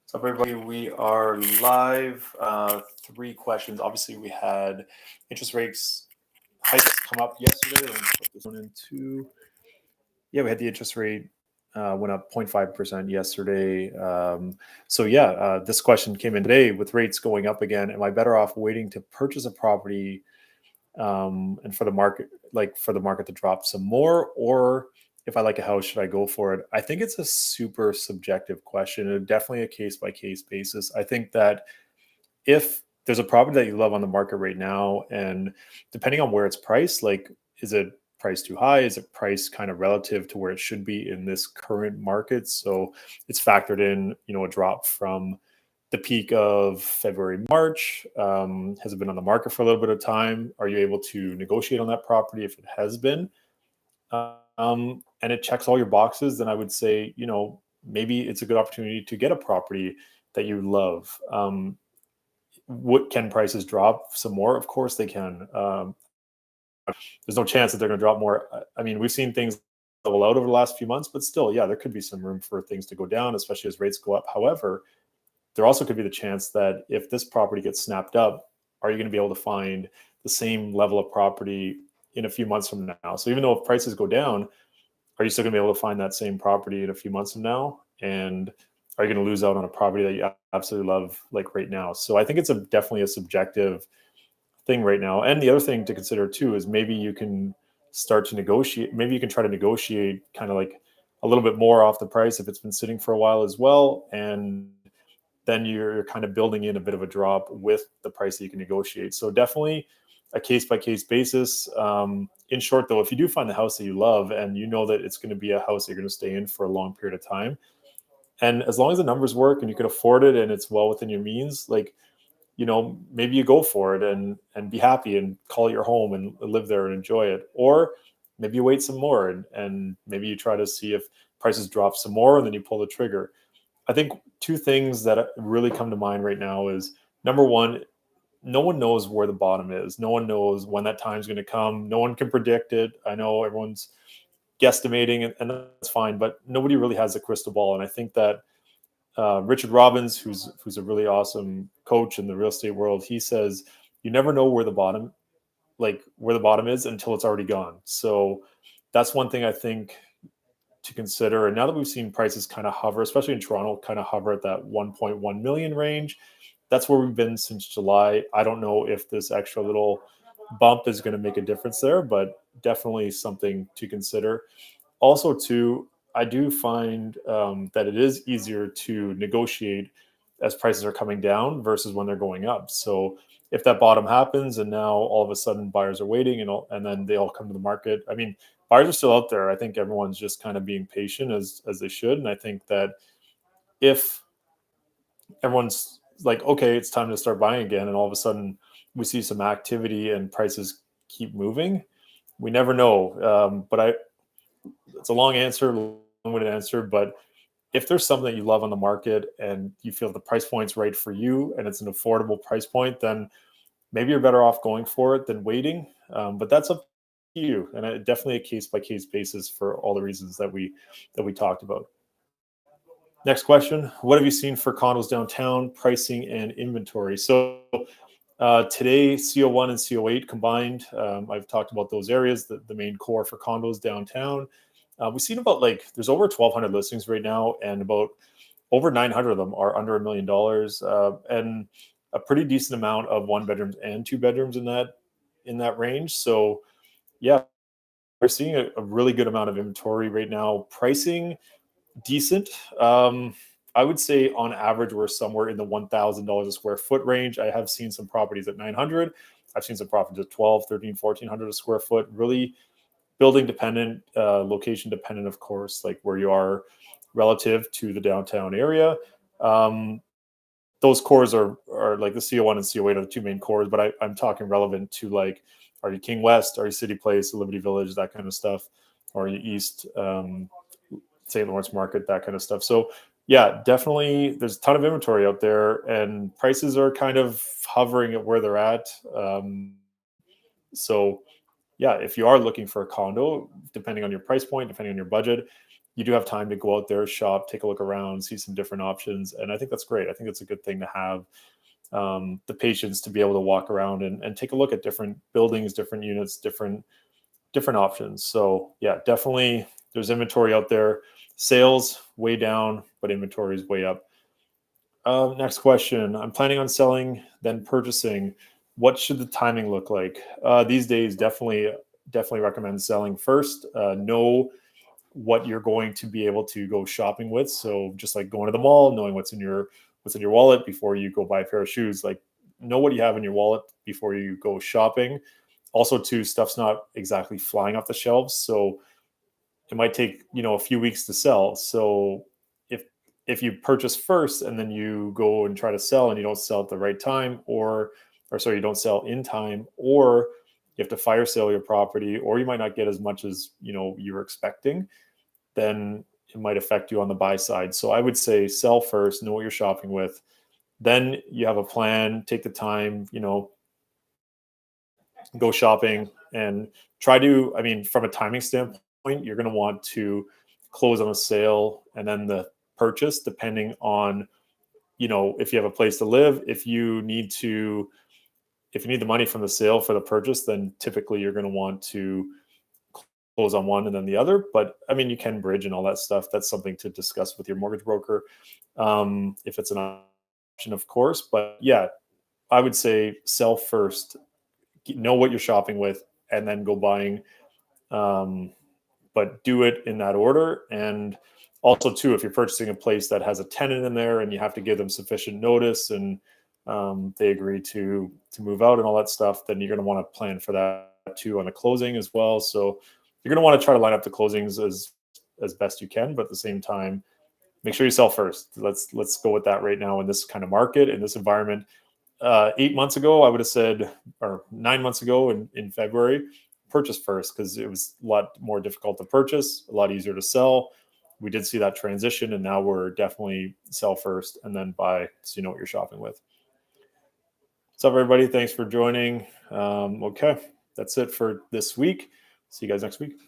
So everybody, we are live. Three questions. Obviously, we had interest rates hikes come up yesterday. Let me put this one into. Yeah, we had the interest rate went up 0.5% yesterday. This question came in today with rates going up again. Am I better off waiting to purchase a property and for the market to drop some more, or if I like a house, should I go for it? I think it's a super subjective question and definitely a case by case basis. I think that if there's a property that you love on the market right now, and depending on where it's priced, like, is it priced too high? Is it priced kind of relative to where it should be in this current market? So it's factored in, a drop from the peak of February, March. Has it been on the market for a little bit of time? Are you able to negotiate on that property if it has been? And it checks all your boxes, then I would say, maybe it's a good opportunity to get a property that you love. What can prices drop some more? Of course they can. There's no chance that they're going to drop more. I mean, we've seen things level out over the last few months, but still, yeah, there could be some room for things to go down, especially as rates go up. However, there also could be the chance that if this property gets snapped up, are you going to be able to find the same level of property in a few months from now? So even though if prices go down, are you still going to be able to find that same property in a few months from now? And are you going to lose out on a property that you absolutely love, like right now? So I think it's definitely a subjective thing right now. And the other thing to consider too is maybe you can start to negotiate. Maybe you can try to negotiate kind of like a little bit more off the price if it's been sitting for a while as well. And then you're kind of building in a bit of a drop with the price that you can negotiate. So definitely a case by case basis. In short, though, if you do find the house that you love and you know that it's going to be a house that you're going to stay in for a long period of time, and as long as the numbers work and you can afford it and it's well within your means, like, maybe you go for it and be happy and call it your home and live there and enjoy it. Or maybe you wait some more and maybe you try to see if prices drop some more and then you pull the trigger. I think two things that really come to mind right now is, number one, no one knows where the bottom is. No one knows when that time's going to come. No one can predict it. I know everyone's guesstimating, and that's fine, but nobody really has a crystal ball. And I think that Richard Robbins, who's a really awesome coach in the real estate world, he says you never know where the bottom is until it's already gone. So that's one thing I think to consider. And now that we've seen prices kind of hover, especially in Toronto, kind of hover at that 1.1 million range, that's where we've been since July. I don't know if this extra little bump is going to make a difference there, but definitely something to consider. Also, too, I do find that it is easier to negotiate as prices are coming down versus when they're going up. So if that bottom happens and now all of a sudden buyers are waiting and then they all come to the market, I mean, buyers are still out there. I think everyone's just kind of being patient as they should. And I think that if everyone's like, okay, it's time to start buying again, and all of a sudden we see some activity and prices keep moving, we never know. It's a long answer, long-winded answer, but if there's something that you love on the market and you feel the price point's right for you and it's an affordable price point, then maybe you're better off going for it than waiting. But that's up to you, and definitely a case by case basis for all the reasons that we talked about. Next question: what have you seen for condos downtown, pricing and inventory? So today, CO1 and CO8 combined. I've talked about those areas, the main core for condos downtown. We've seen there's over 1,200 listings right now, and about over 900 of them are under $1 million, and a pretty decent amount of one bedrooms and two bedrooms in that range. So yeah, we're seeing a really good amount of inventory right now. Pricing decent. I would say on average we're somewhere in the $1,000 a square foot range. I have seen some properties at 900. I've seen some properties at 12, 13, 1400 a square foot. Really building dependent, location dependent, of course, like where you are relative to the downtown area. Those cores are like the CO1 and CO8 are the two main cores, but I'm talking relevant to, like, are you King West, are you City Place, Liberty Village, that kind of stuff, or are you East, St. Lawrence Market, that kind of stuff. So yeah, definitely there's a ton of inventory out there and prices are kind of hovering at where they're at. So yeah, if you are looking for a condo, depending on your price point, depending on your budget, you do have time to go out there, shop, take a look around, see some different options. And I think that's great. I think it's a good thing to have, the patience to be able to walk around and take a look at different buildings, different units, different options. So yeah, definitely there's inventory out there. Sales way down, but inventory is way up. Next question. I'm planning on selling, then purchasing. What should the timing look like? These days, definitely recommend selling first. Know what you're going to be able to go shopping with. So just like going to the mall, knowing what's in your wallet before you go buy a pair of shoes. Like, know what you have in your wallet before you go shopping. Also, too, stuff's not exactly flying off the shelves, so it might take a few weeks to sell. So if if you purchase first and then you go and try to sell and you don't sell at the right time, or sorry, you don't sell in time, or you have to fire sale your property, or you might not get as much as you were expecting, then it might affect you on the buy side. So I would say sell first, know what you're shopping with, then you have a plan, take the time, go shopping and try to, I mean, from a timing standpoint, you're going to want to close on a sale and then the purchase, depending on, if you have a place to live. If you need the money from the sale for the purchase, then typically you're going to want to close on one and then the other. But I mean, you can bridge and all that stuff. That's something to discuss with your mortgage broker, if it's an option, of course. But yeah, I would say sell first, know what you're shopping with, and then go buying. Um, but do it in that order. And also, too, if you're purchasing a place that has a tenant in there and you have to give them sufficient notice and they agree to move out and all that stuff, then you're going to want to plan for that too on the closing as well. So you're going to want to try to line up the closings as best you can, but at the same time, make sure you sell first. Let's go with that right now in this kind of market, in this environment. 8 months ago, I would have said, or 9 months ago in February, purchase first, because it was a lot more difficult to purchase, a lot easier to sell. We did see that transition, and now we're definitely sell first and then buy, so you know what you're shopping with. What's up, everybody? Thanks for joining. Okay, that's it for this week. See you guys next week.